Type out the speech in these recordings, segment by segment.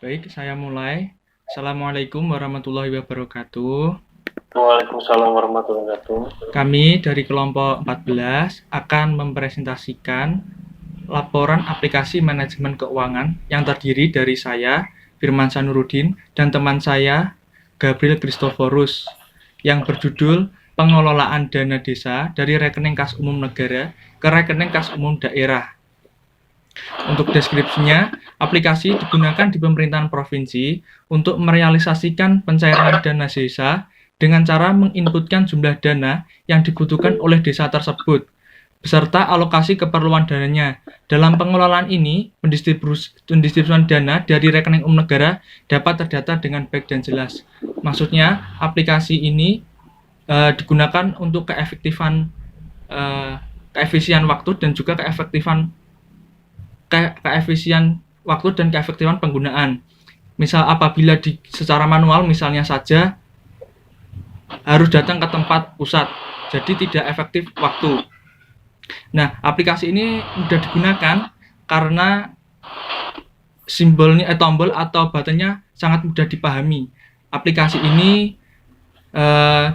Baik, saya mulai. Assalamualaikum warahmatullahi wabarakatuh. Waalaikumsalam warahmatullahi wabarakatuh. Kami dari kelompok 14 akan mempresentasikan laporan aplikasi manajemen keuangan yang terdiri dari saya, Firman Sanurudin, dan teman saya, Gabriel Christoforus, yang berjudul Pengelolaan Dana Desa dari Rekening Kas Umum Negara ke Rekening Kas Umum Daerah. Untuk deskripsinya, aplikasi digunakan di pemerintahan provinsi untuk merealisasikan pencairan dana desa dengan cara menginputkan jumlah dana yang dibutuhkan oleh desa tersebut, beserta alokasi keperluan dananya. Dalam pengelolaan ini, pendistribusian dana dari rekening umum negara dapat terdata dengan baik dan jelas. Maksudnya, aplikasi ini digunakan untuk keefisien waktu dan juga keefisien waktu dan keefektifan penggunaan. Misal apabila secara manual misalnya saja harus datang ke tempat pusat, jadi tidak efektif waktu. Nah, aplikasi ini mudah digunakan karena simbolnya tombol atau buttonnya sangat mudah dipahami. Aplikasi ini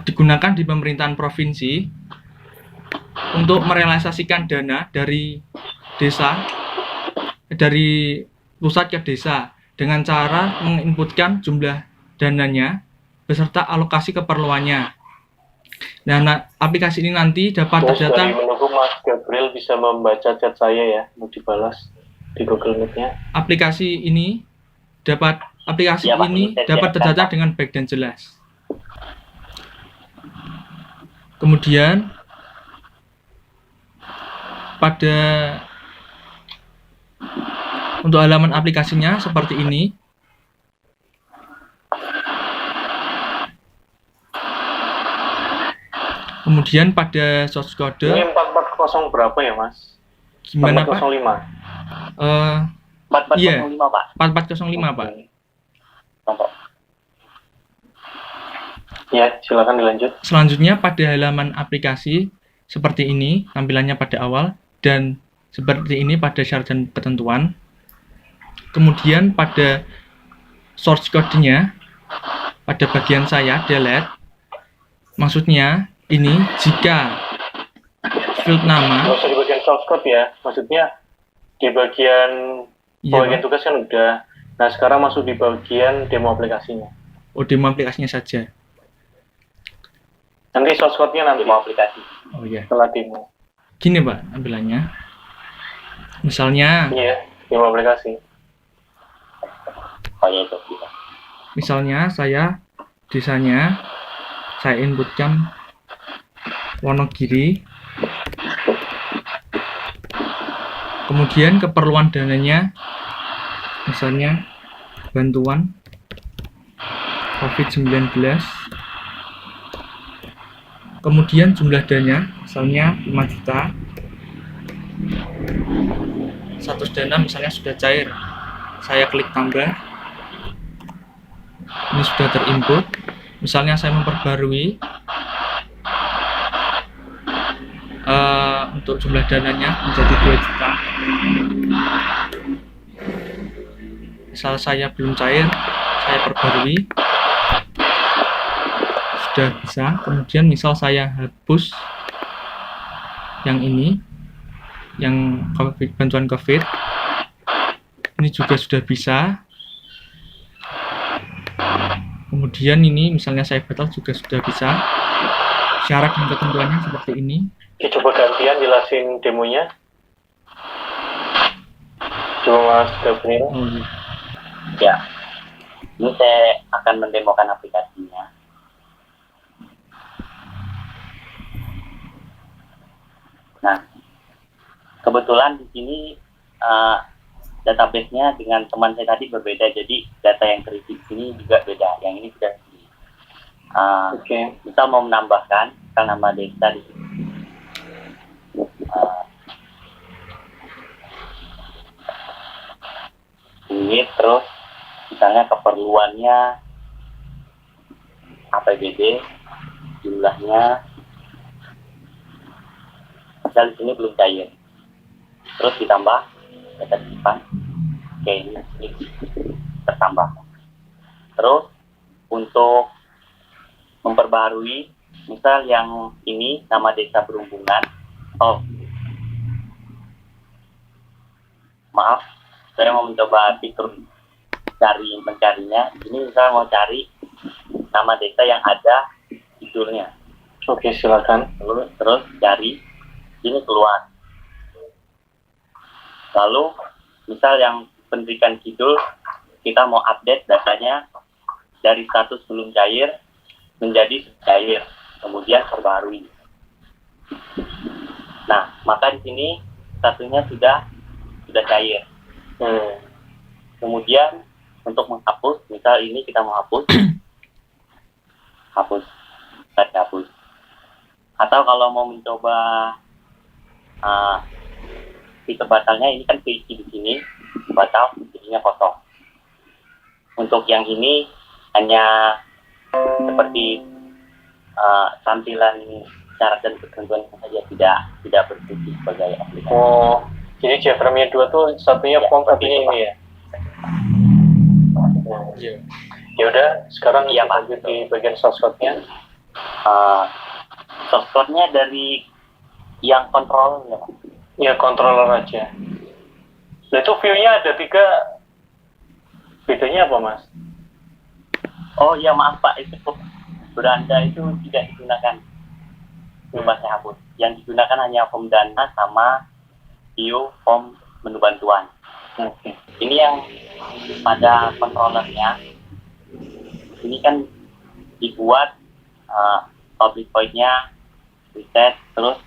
digunakan di pemerintahan provinsi untuk merealisasikan dana dari desa, dari pusat ke desa dengan cara menginputkan jumlah dananya beserta alokasi keperluannya. Nah, aplikasi ini nanti dapat terdata. Menunggu Mas Gabriel bisa membaca chat saya ya, mau dibalas di Google Meet-nya. Aplikasi ini dapat terdata dengan baik dan jelas. Kemudian untuk halaman aplikasinya seperti ini. Kemudian pada source code. Ini 440 berapa ya, Mas? Gimana, 405. 4405, iya, Pak. 4405, Pak. Ya, silakan dilanjut. Selanjutnya pada halaman aplikasi seperti ini tampilannya pada awal dan seperti ini pada syarat dan ketentuan. Kemudian pada source code-nya pada bagian saya delete. Maksudnya ini jika field nama. Nggak usah di bagian source code ya, maksudnya di bagian bagian tugas kan udah. Nah sekarang masuk di bagian demo aplikasinya. Oh, demo aplikasinya saja. Nanti source code-nya nanti demo aplikasi. Oh iya. Setelah demo. Gini Pak tampilannya. Misalnya. Iya, demo aplikasi. Oh ya itu bisa. Misalnya desanya saya inputkan Wonogiri. Kemudian keperluan dananya misalnya bantuan COVID-19. Kemudian jumlah dana misalnya 5 juta. Status dana misalnya sudah cair. Saya klik tambah. Ini sudah terinput. Misalnya saya memperbarui untuk jumlah dananya menjadi 2 juta. Misal saya belum cair, saya perbarui. Sudah bisa. Kemudian misal saya hapus yang ini, yang bantuan COVID, ini juga sudah bisa. Kemudian ini misalnya saya batal juga sudah bisa. Syarat dan ketentuannya seperti ini. Oke, coba gantian jelasin demonya. Coba Mas Gabriel. Oh, iya. Ya, ini saya akan mendemokan aplikasinya. Nah, kebetulan di sini database-nya dengan teman saya tadi berbeda, jadi data yang terisi di sini juga beda. Yang ini sudah misal mau menambahkan nama desa di sini. Ini terus misalnya keperluannya APBD, jumlahnya misal di sini belum cair, terus ditambah data simpan. Oke, ini bertambah. Terus untuk memperbaharui, misal yang ini nama desa Berhubungan. Oh, maaf, saya mau mencoba fitur mencarinya. Ini saya mau cari nama desa yang ada judulnya. Oke, silakan. Terus cari, ini keluar. Lalu misal yang pendidikan judul, kita mau update datanya dari status belum cair menjadi cair, kemudian perbarui. Nah, maka di sini statusnya sudah cair. Kemudian untuk menghapus, misal ini kita mau hapus, hapus. Atau kalau mau mencoba fitur batalnya, ini kan keisi di sini, batal, jadinya kosong. Untuk yang ini hanya seperti tampilan syarat dan ketentuan saja, tidak berfungsi sebagai aplikasi. Oh, jadi JFrame 2 tuh satunya form satunya ini ya? Iya. Ya udah, sekarang Iya, Pak. lanjut di bagian source code-nya. Source code-nya dari yang kontrol ya, Pak. Ya, controller aja. Nah, itu view-nya ada 3. Bedanya apa, Mas? Oh iya, maaf Pak, itu beranda itu tidak digunakan. Coba saya hapus. Yang digunakan hanya form dana sama view form menu bantuan. Oke. Ini yang pada controllernya, ini kan dibuat public void-nya reset, terus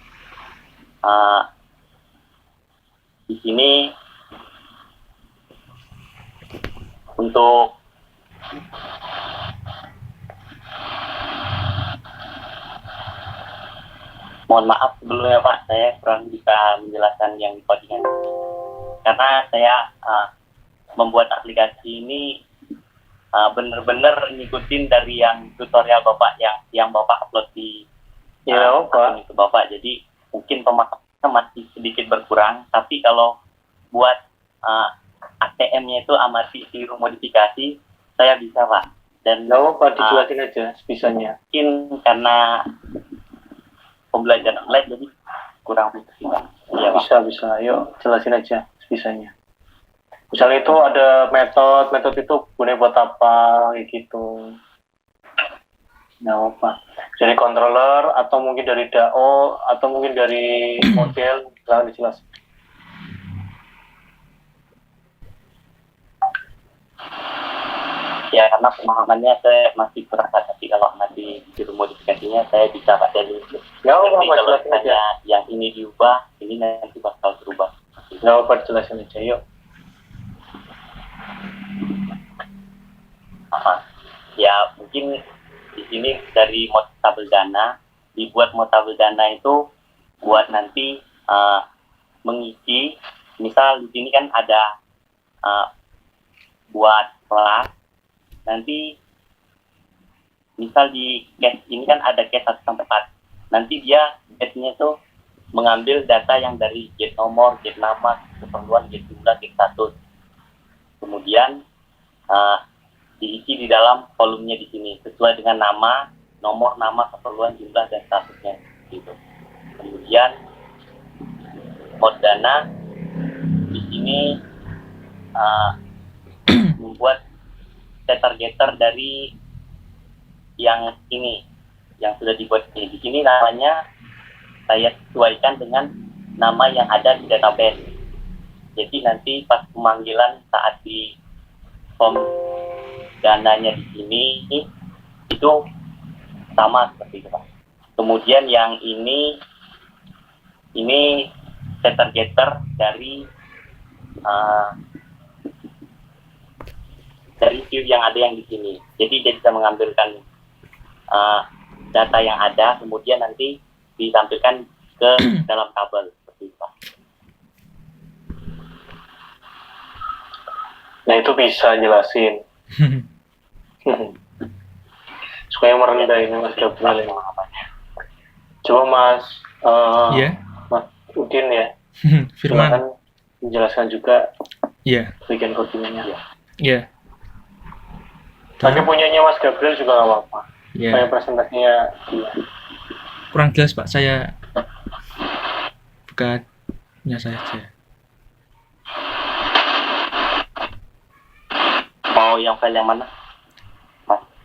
di sini untuk mohon maaf sebelumnya Pak, saya kurang bisa menjelaskan yang di codingan karena saya membuat aplikasi ini benar-benar ngikutin dari yang tutorial Bapak yang Bapak upload di akun itu Bapak. Jadi mungkin pemahamannya masih sedikit berkurang, tapi kalau buat ATM-nya itu amati tiru modifikasi, saya bisa Pak. Dan nggak apa, dijelasin aja sebisanya. Mungkin karena pembelajaran online jadi kurang mengerti Pak. Ya, bisa. Yuk, jelasin aja sebisanya. Misalnya itu ada metode itu gunanya buat apa, kayak gitu. Nggak apa. Dari controller, atau mungkin dari DAO, atau mungkin dari model, silahkan dijelasin. Ya, karena pemahamannya saya masih kurang, tapi kalau nanti juru modifikasinya saya bisa Pak dari itu. Nggak apa, kalau jelasin aja. Yang ini diubah, ini nanti bakal berubah. Nggak apa, jelasin aja, yuk. Ya, mungkin di sini dari mod tabel dana, dibuat mod tabel dana itu buat nanti mengisi, misal di sini kan ada buat kelas, nanti misal di case ini kan ada case 1 sampai 4, nanti dia case-nya tuh mengambil data yang dari get nomor, get nama, keperluan, get jumlah, get status, kemudian diisi di dalam kolomnya di sini sesuai dengan nama, nomor, nama, keperluan, jumlah, dan statusnya gitu. Kemudian mod dana di sini membuat getter dari yang ini yang sudah dibuat ini. Di sini namanya saya sesuaikan dengan nama yang ada di database. Jadi nanti pas pemanggilan saat di form dananya di sini itu sama seperti itu Pak. Kemudian yang ini getter dari view yang ada yang di sini. Jadi dia bisa mengambilkan data yang ada, kemudian nanti ditampilkan ke dalam tabel seperti itu Pak. Nah, itu bisa jelasin. Supaya merendah ini Mas Gabriel. Coba Mas Mas Udin ya. Firman. Silakan menjelaskan juga Iya. bagian codingnya. Iya. Tapi punyanya Mas Gabriel juga nggak apa-apa. Ya, Kayak presentasinya dia. kurang jelas Pak, saya bukanya saja. Mau yang file yang mana?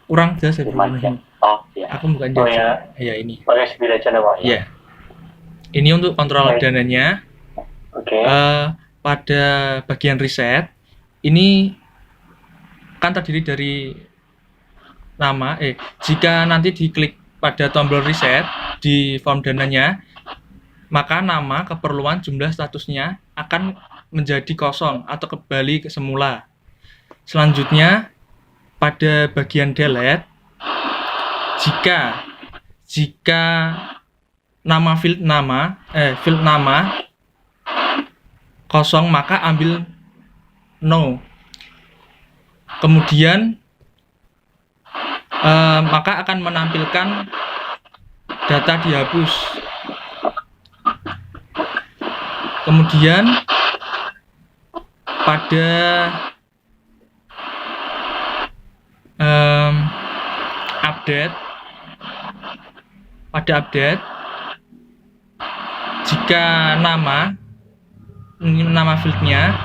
Kurang jelas ya, Firman Bro. Oh iya. Aku bukan Oh, jelas. Ya, ini. Pakai speed aja nama ya. Ya. Ini untuk kontrol Baik. dananya. Oke. Pada bagian riset, ini kan terdiri dari nama. Jika nanti diklik pada tombol riset di form dananya, maka nama, keperluan, jumlah statusnya akan menjadi kosong atau kembali ke semula. Selanjutnya, pada bagian delete, jika nama field nama kosong, maka ambil no. Kemudian maka akan menampilkan data dihapus. Kemudian pada update, jika nama fieldnya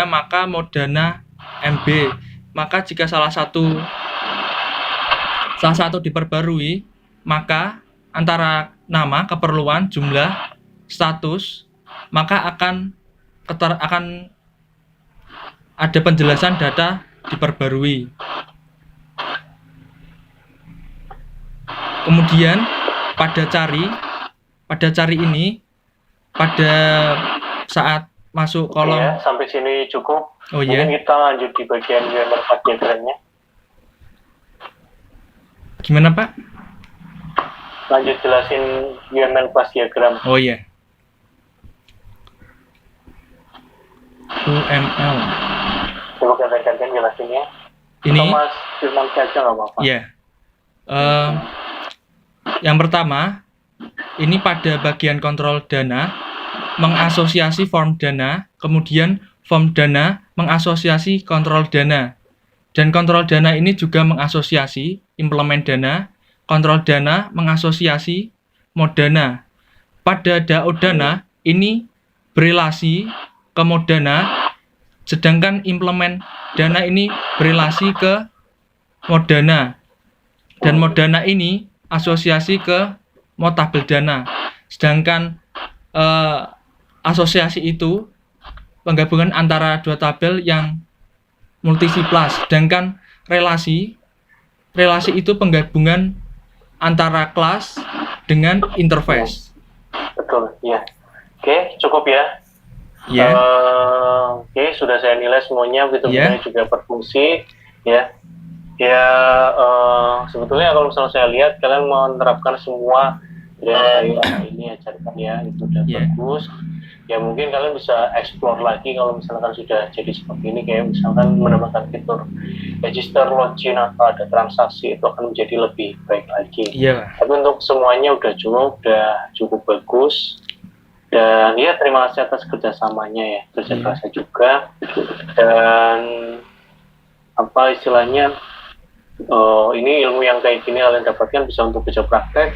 maka modana MB. Maka jika salah satu diperbarui, maka antara nama, keperluan, jumlah, status, maka akan ada penjelasan data diperbarui. Kemudian pada cari ini, pada saat masuk kolom. Ya, sampai sini cukup. Oh ya. Mungkin kita lanjut di bagian UML class diagramnya. Gimana Pak? Lanjut jelasin UML class diagram. Oh iya. UML. Coba gantian jelasinnya. Ini. Atau Mas Firman saja nggak apa-apa. Iya. Yang pertama, ini pada bagian kontrol dana, mengasosiasi form dana, kemudian form dana mengasosiasi kontrol dana. Dan kontrol dana ini juga mengasosiasi implement dana, kontrol dana mengasosiasi mod dana. Pada DAO dana ini berelasi ke mod dana, sedangkan implement dana ini berelasi ke mod dana. Dan mod dana ini asosiasi ke mod tabel dana. Sedangkan asosiasi itu penggabungan antara dua tabel yang multisi plus. Sedangkan relasi itu penggabungan antara kelas dengan interface. Betul, ya. Oke, cukup ya. Ya. Oke, sudah saya nilai semuanya, begitu-begitu juga berfungsi, ya. Ya, sebetulnya kalau misalnya saya lihat kalian menerapkan semua yang saya ini ajarkan ya, itu udah bagus. Ya mungkin kalian bisa explore lagi kalau misalkan sudah jadi seperti ini, kayak misalkan menambahkan fitur register, login, atau ada transaksi, itu akan menjadi lebih baik lagi. Iya. Tapi untuk semuanya udah cukup bagus. Dan ya terima kasih atas kerjasamanya ya, kerja kerasa juga. Dan apa istilahnya, ini ilmu yang kayak gini kalian dapatkan bisa untuk kerja praktek,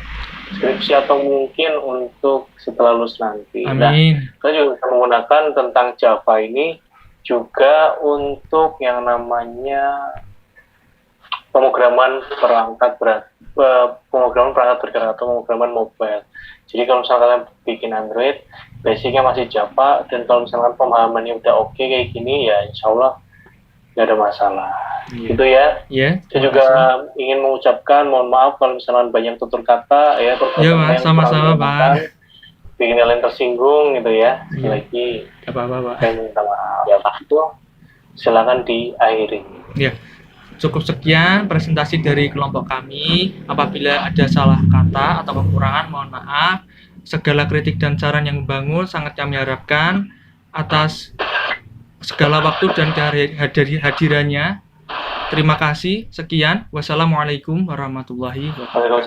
skripsi, atau mungkin untuk setelah lulus nanti. Amin. Nah, kita juga bisa menggunakan tentang Java ini juga untuk yang namanya pemrograman perangkat bergerak atau pemrograman mobile. Jadi kalau misalnya kalian bikin Android, basicnya masih Java, dan kalau misalkan pemahamannya udah oke kayak gini, ya insya Allah nggak ada masalah. Gitu ya. Iya. Saya juga ingin mengucapkan mohon maaf kalau misalkan banyak tutur kata ya. Iya Mas, sama-sama Pak. Bikin kalian tersinggung gitu ya. Sekali lagi. Apa-apa Pak. Saya minta maaf. Ya Pak itu silakan diakhiri. Ya. Cukup sekian presentasi dari kelompok kami. Apabila ada salah kata atau kekurangan, mohon maaf. Segala kritik dan saran yang membangun sangat kami harapkan. Atas segala waktu dan kehadirannya. Terima kasih. Sekian. Wassalamualaikum warahmatullahi wabarakatuh.